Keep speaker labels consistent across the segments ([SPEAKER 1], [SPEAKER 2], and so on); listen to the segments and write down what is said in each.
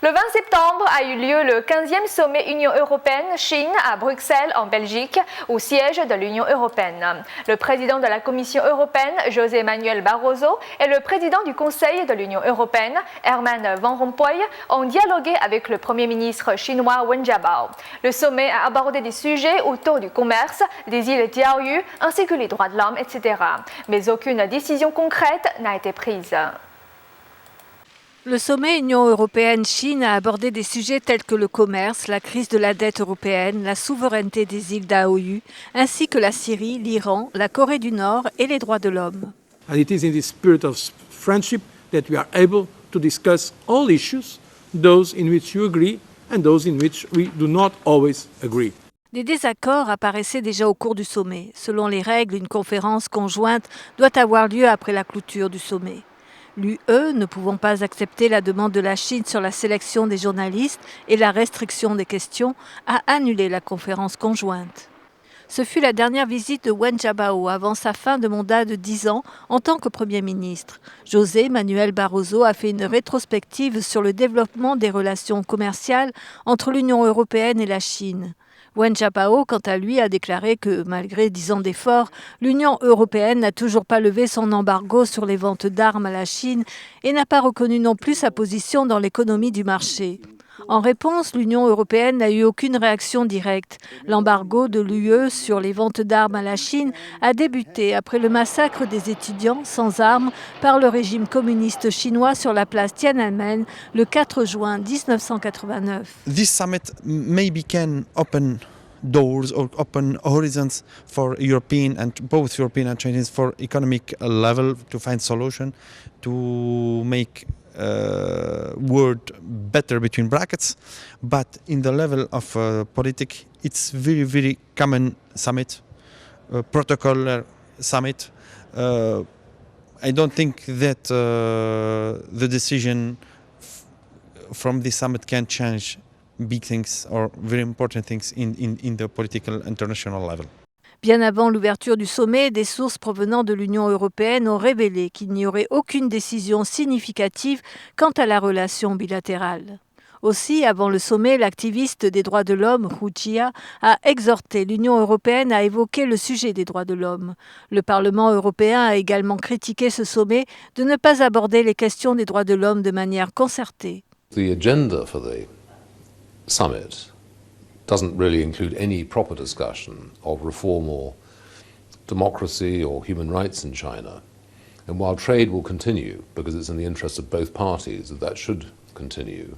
[SPEAKER 1] Le 20 septembre a eu lieu le 15e sommet Union européenne-Chine à Bruxelles, en Belgique, au siège de l'Union européenne. Le président de la Commission européenne, José Manuel Barroso, et le président du Conseil de l'Union européenne, Herman Van Rompuy, ont dialogué avec le Premier ministre chinois Wen Jiabao. Le sommet a abordé des sujets autour du commerce, des îles Diaoyu, ainsi que les droits de l'homme, etc. Mais aucune décision concrète n'a été prise.
[SPEAKER 2] Le sommet Union européenne-Chine a abordé des sujets tels que le commerce, la crise de la dette européenne, la souveraineté des îles Diaoyu, ainsi que la Syrie, l'Iran, la Corée du Nord et les droits de l'homme.
[SPEAKER 3] And it is in this spirit of friendship that we are able to discuss all issues, those in which you agree and those in which we do not always agree.
[SPEAKER 2] Des désaccords apparaissaient déjà au cours du sommet. Selon les règles, une conférence conjointe doit avoir lieu après la clôture du sommet. L'UE, ne pouvant pas accepter la demande de la Chine sur la sélection des journalistes et la restriction des questions, a annulé la conférence conjointe. Ce fut la dernière visite de Wen Jiabao avant sa fin de mandat de 10 ans en tant que Premier ministre. José Manuel Barroso a fait une rétrospective sur le développement des relations commerciales entre l'Union européenne et la Chine. Wen Jiabao, quant à lui, a déclaré que, malgré 10 ans d'efforts, l'Union européenne n'a toujours pas levé son embargo sur les ventes d'armes à la Chine et n'a pas reconnu non plus sa position dans l'économie du marché. En réponse, l'Union européenne n'a eu aucune réaction directe. L'embargo de l'UE sur les ventes d'armes à la Chine a débuté après le massacre des étudiants sans armes par le régime communiste chinois sur la place Tiananmen le 4 juin 1989.
[SPEAKER 4] This summit maybe can open doors or open horizons for European and both European and Chinese for economic level to find solution to make world better between brackets, but in the level of politics, it's very common summit, protocolar summit. I don't think that the decision from this summit can change big things or very important things in the political international level.
[SPEAKER 2] Bien avant l'ouverture du sommet, des sources provenant de l'Union européenne ont révélé qu'il n'y aurait aucune décision significative quant à la relation bilatérale. Aussi, avant le sommet, l'activiste des droits de l'homme, Hu Jia, a exhorté l'Union européenne à évoquer le sujet des droits de l'homme. Le Parlement européen a également critiqué ce sommet de ne pas aborder les questions des droits de l'homme de manière concertée.
[SPEAKER 5] The agenda for the summit doesn't really include any proper discussion of reform or democracy or human rights in China. And while trade will continue, because it's in the interest of both parties that should continue,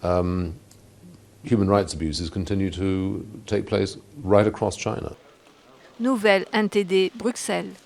[SPEAKER 5] human rights abuses continue to take place right across China.
[SPEAKER 2] Nouvelle NTD, Bruxelles.